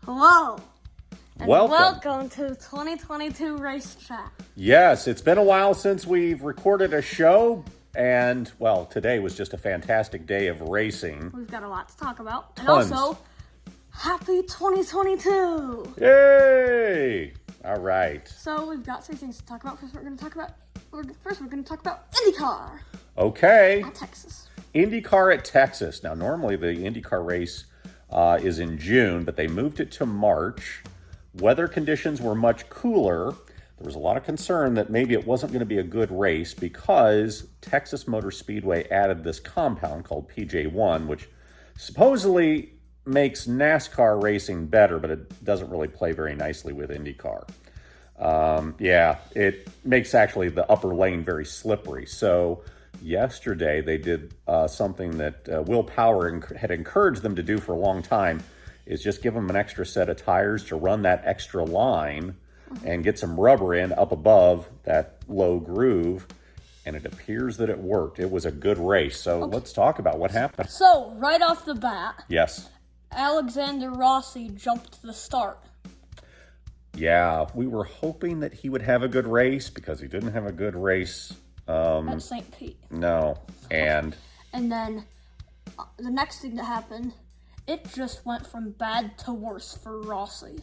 Hello, and Welcome to 2022 Race Chat. Yes, it's been a while since we've recorded a show, and, well, today was just a fantastic day of racing. We've got a lot to talk about. Tons. And also, happy 2022! Yay! All right. So, we've got three things to talk about. First, we're going to talk about IndyCar Okay. at Texas. IndyCar at Texas. Now, normally the IndyCar race is in June, but they moved it to March. Weather conditions were much cooler. There was a lot of concern that maybe it wasn't going to be a good race because Texas Motor Speedway added this compound called PJ1, which supposedly makes NASCAR racing better, but it doesn't really play very nicely with IndyCar. It makes actually the upper lane very slippery. So yesterday they did something that Will Power had encouraged them to do for a long time, is just give them an extra set of tires to run that extra line and get some rubber in up above that low groove. And it appears that it worked. It was a good race. So Let's talk about what happened. So, right off the bat, Yes. Alexander Rossi jumped to the start. Yeah, we were hoping that he would have a good race because he didn't have a good race. At St. Pete. No. And then the next thing that happened, it just went from bad to worse for Rossi.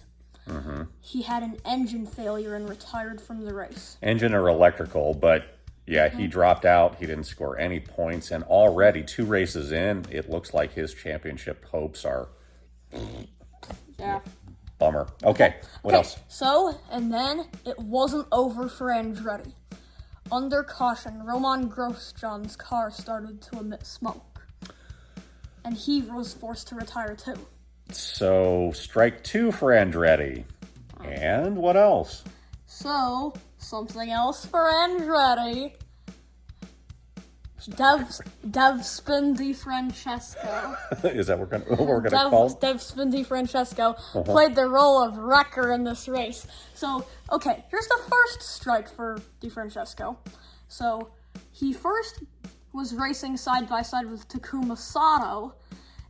Mm-hmm. He had an engine failure and retired from the race. engine or electrical, but yeah, he dropped out. He didn't score any points. And already 2 races in, it looks like his championship hopes are Yeah. bummer. Okay, what else? So, and then it wasn't over for Andretti. Under caution, Roman Grosjean's car started to emit smoke. And he was forced to retire too. So, strike 2 for Andretti. And what else? So, something else for Andretti. Dev Spin Francesco. Is that what we're going to call? Dev Spin Francesco played the role of wrecker in this race. So, okay, here's the first strike for Di Francesco. So, he first was racing side by side with Takuma Sato,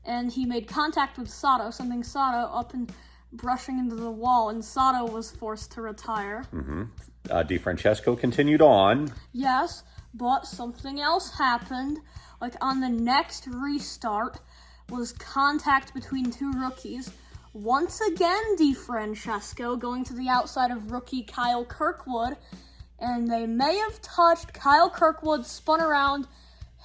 and he made contact with Sato, sending Sato up and brushing into the wall, and Sato was forced to retire. Di Francesco continued on. Yes, but something else happened. Like on the next restart was contact between 2 rookies. Once again, Di Francesco going to the outside of rookie Kyle Kirkwood, and they may have touched. Kyle Kirkwood spun around,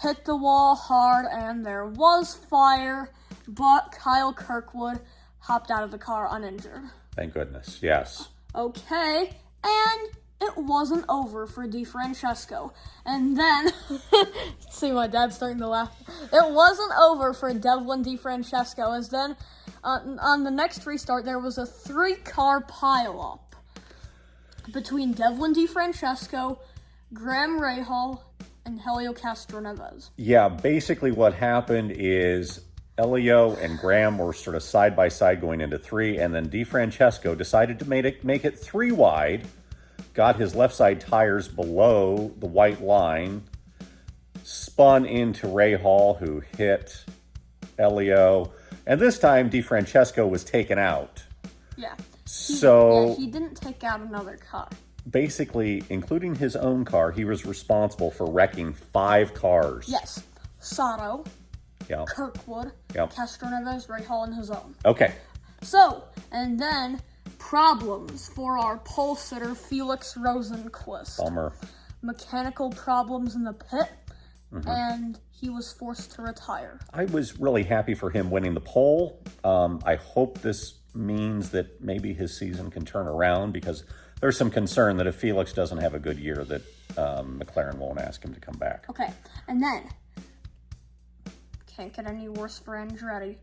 hit the wall hard, and there was fire, but Kyle Kirkwood hopped out of the car uninjured. Thank goodness, yes. Okay, and it wasn't over for Di Francesco. And then, see my dad starting to laugh. It wasn't over for Devlin Di Francesco, as then on the next restart there was a 3-car pileup between Devlin Di Francesco, Graham Rahal, and Helio Castroneves. Yeah, basically what happened is Elio and Graham were sort of side by side going into 3, and then Di Francesco decided to make it 3 wide, got his left side tires below the white line, spun into Rahal, who hit Elio, and this time Di Francesco was taken out. Yeah. He didn't take out another car. Basically, including his own car, he was responsible for wrecking 5 cars. Yes. Sato, Yeah. Kirkwood, Yep. Castroneves, Rahal, and his own. Okay. So, and then problems for our pole sitter Felix Rosenquist. Bummer. Mechanical problems in the pit, and he was forced to retire. I was really happy for him winning the pole. I hope this means that maybe his season can turn around, because there's some concern that if Felix doesn't have a good year, that McLaren won't ask him to come back. Okay, and then, can't get any worse for Andretti.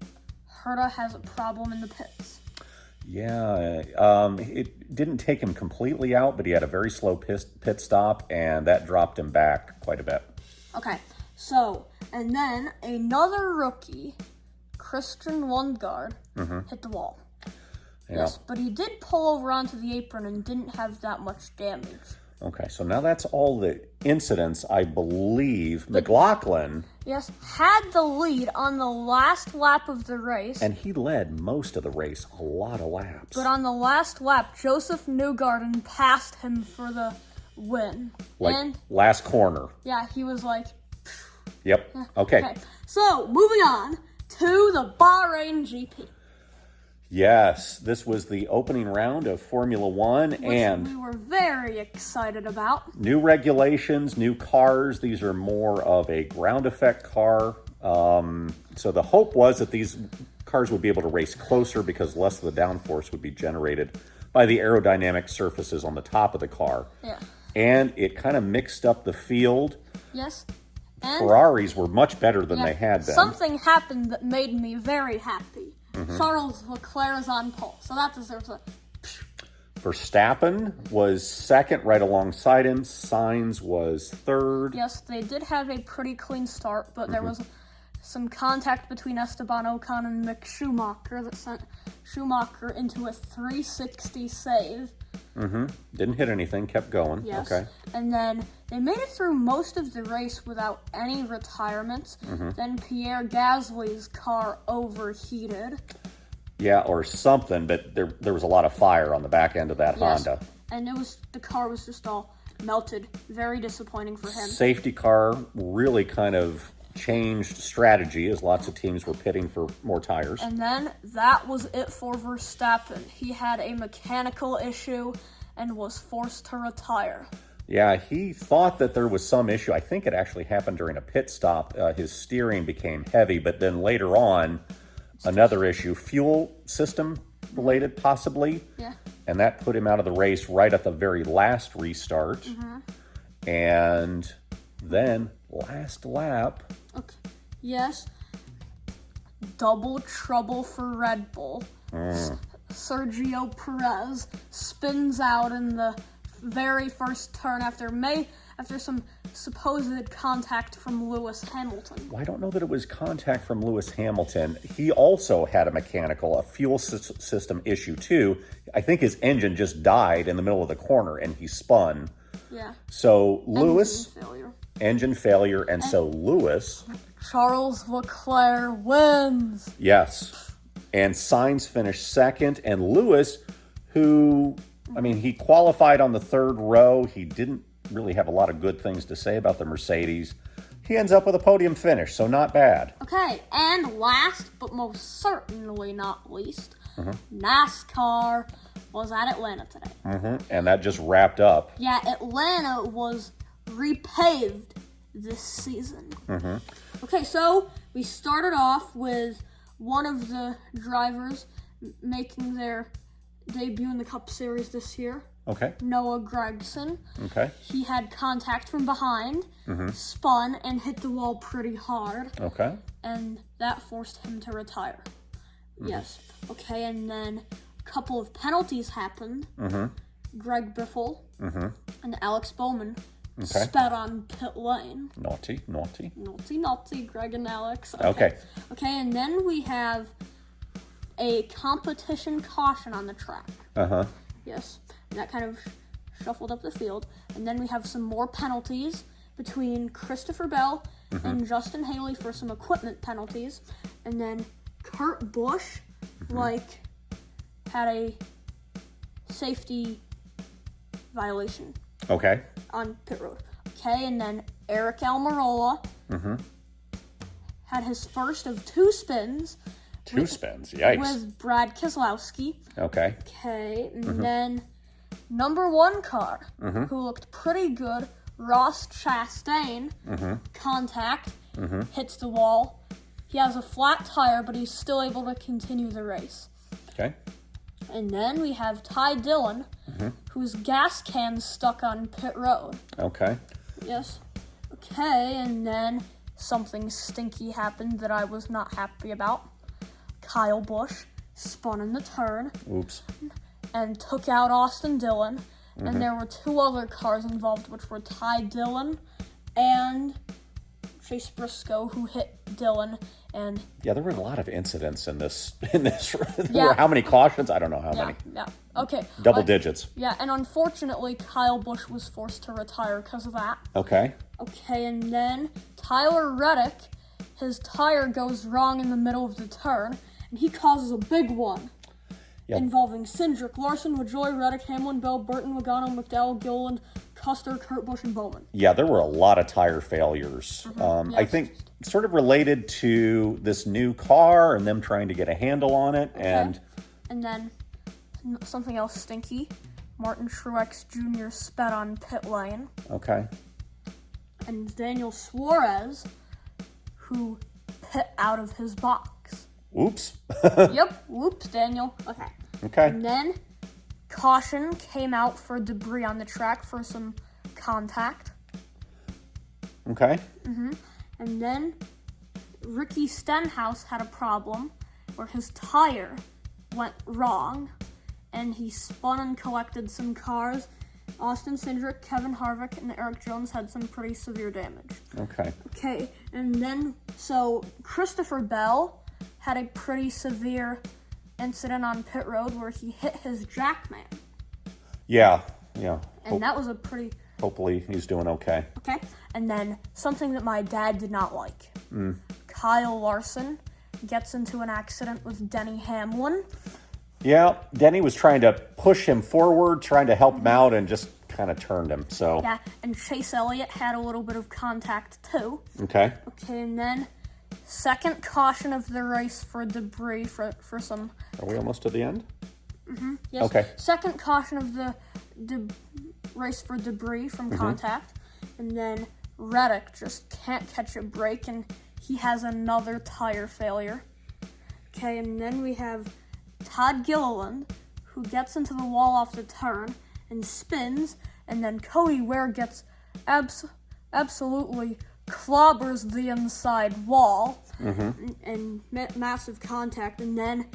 Herta has a problem in the pits. Yeah, it didn't take him completely out, but he had a very slow pit stop, and that dropped him back quite a bit. Okay, so, and then another rookie, Christian Lundgaard, hit the wall. Yeah. Yes, but he did pull over onto the apron and didn't have that much damage. Okay, so now that's all the incidents, I believe. McLaughlin, Yes, had the lead on the last lap of the race. and he led most of the race, a lot of laps. But on the last lap, Joseph Newgarden passed him for the win. Like and last corner. yeah, he was like, Yep. Okay. So, moving on to the Bahrain GP. Yes, this was the opening round of Formula One, and we were very excited about. new regulations, new cars. These are more of a ground effect car. So the hope was that these cars would be able to race closer because less of the downforce would be generated by the aerodynamic surfaces on the top of the car. Yeah. And it kind of mixed up the field. Yes. And Ferraris were much better than they had been. something happened that made me very happy. Charles Leclerc is on pole, so that deserves a... Verstappen was second right alongside him. Sainz was third. Yes, they did have a pretty clean start, but there was some contact between Esteban Ocon and Mick Schumacher that sent Schumacher into a 360 save. Didn't hit anything, kept going. Yes. Okay. And then they made it through most of the race without any retirements. Then Pierre Gasly's car overheated. Yeah, or something, but there was a lot of fire on the back end of that Honda. And the car was just all melted. Very disappointing for him. Safety car really kind of changed strategy as lots of teams were pitting for more tires. And then that was it for Verstappen. He had a mechanical issue and was forced to retire. Yeah, he thought that there was some issue. I think it actually happened during a pit stop. His steering became heavy, but then later on, another issue, fuel system related possibly. Yeah. And that put him out of the race right at the very last restart. And then last lap. Okay. Yes. Double trouble for Red Bull. Sergio Perez spins out in the very first turn after some supposed contact from Lewis Hamilton. Well, I don't know that it was contact from Lewis Hamilton. He also had a fuel system issue too. I think his engine just died in the middle of the corner and he spun. Yeah. So Lewis, Engine failure. and so Lewis. Charles Leclerc wins. Yes. And Sainz finished second, and Lewis, who, he qualified on the third row. He didn't really have a lot of good things to say about the Mercedes. He ends up with a podium finish, so not bad. Okay, and last but most certainly not least, NASCAR was at Atlanta today. And that just wrapped up. Yeah, Atlanta was repaved this season. Okay, so we started off with one of the drivers making their debut in the Cup Series this year. Okay. Noah Gragson. Okay. He had contact from behind, spun, and hit the wall pretty hard. Okay. And that forced him to retire. Yes. Okay, and then a couple of penalties happened. Greg Biffle and Alex Bowman sped on pit lane. Naughty. Naughty, Greg and Alex. Okay. Okay, and then we have a competition caution on the track. Yes, and that kind of shuffled up the field. And then we have some more penalties between Christopher Bell and Justin Haley for some equipment penalties. And then Kurt Busch, had a safety violation. Okay. On pit road. Okay, and then Eric Almirola had his first of two spins. Two spins, yikes. With Brad Keselowski. Okay. Okay, and then number one car, who looked pretty good, Ross Chastain, contact, hits the wall. He has a flat tire, but he's still able to continue the race. Okay. And then we have Ty Dillon, whose gas can's stuck on pit road. Okay. Yes. Okay, and then something stinky happened that I was not happy about. Kyle Busch spun in the turn. Oops. And took out Austin Dillon. And there were two other cars involved, which were Ty Dillon and Chase Briscoe, who hit Dillon, and Yeah, there were a lot of incidents in this. There Yeah. were how many cautions? I don't know how many. yeah, okay. Double digits. Yeah, and unfortunately, Kyle Busch was forced to retire because of that. Okay. Okay, and then Tyler Reddick, his tire goes wrong in the middle of the turn, and he causes a big one. Yep. Involving Cindric, Larson, LaJoy, Reddick, Hamlin, Bell, Burton, Logano, McDowell, Gilliland, Custer, Kurt Busch, and Bowman. Yeah, there were a lot of tire failures. Yes. I think sort of related to this new car and them trying to get a handle on it. And then something else stinky. Martin Truex Jr. sped on pit lane. Okay. And Daniel Suarez, who pit out of his box. Oops. Yep, whoops, Daniel. Okay. Okay. And then caution came out for debris on the track for some contact. Okay. And then Ricky Stenhouse had a problem where his tire went wrong and he spun and collected some cars. Austin Cindric, Kevin Harvick, and Eric Jones had some pretty severe damage. Okay. Okay, and then, so Christopher Bell had a pretty severe incident on pit road where he hit his jackman. Yeah. And that was a pretty... Hopefully he's doing okay. Okay, and then something that my dad did not like. Kyle Larson gets into an accident with Denny Hamlin. Yeah, Denny was trying to push him forward, trying to help him out, and just kind of turned him. So Yeah, and Chase Elliott had a little bit of contact too. Okay. Okay, and then second caution of the race for debris for some... Are we almost to the end? Yes. Okay. Second caution of the race for debris from contact. And then Reddick just can't catch a break, and he has another tire failure. Okay, and then we have Todd Gilliland, who gets into the wall off the turn and spins, and then Cody Ware gets absolutely clobbers the inside wall and massive contact, and then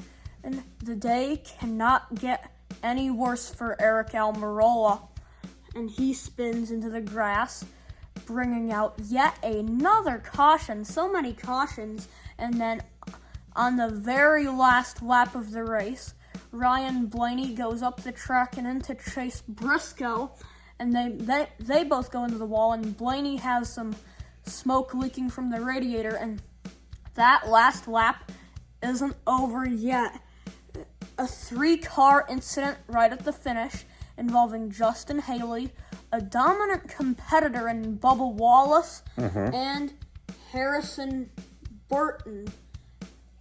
the day cannot get any worse for Eric Almirola, and he spins into the grass, bringing out yet another caution. So many cautions. And then on the very last lap of the race, Ryan Blaney goes up the track and into Chase Briscoe, and they both go into the wall, and Blaney has some smoke leaking from the radiator, and that last lap isn't over yet. A 3-car incident right at the finish involving Justin Haley, a dominant competitor in Bubba Wallace, and Harrison Burton.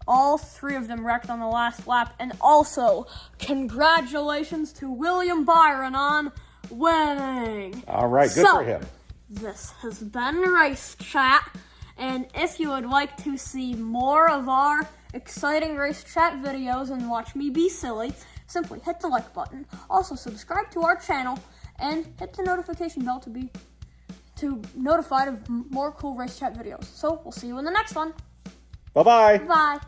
All 3 of them wrecked on the last lap. And also, congratulations to William Byron on winning. All right, good for him. This has been Race Chat, and if you would like to see more of our exciting Race Chat videos and watch me be silly, simply hit the like button. Also, subscribe to our channel and hit the notification bell to be notified of more cool Race Chat videos. So, we'll see you in the next one. Bye-bye. Bye.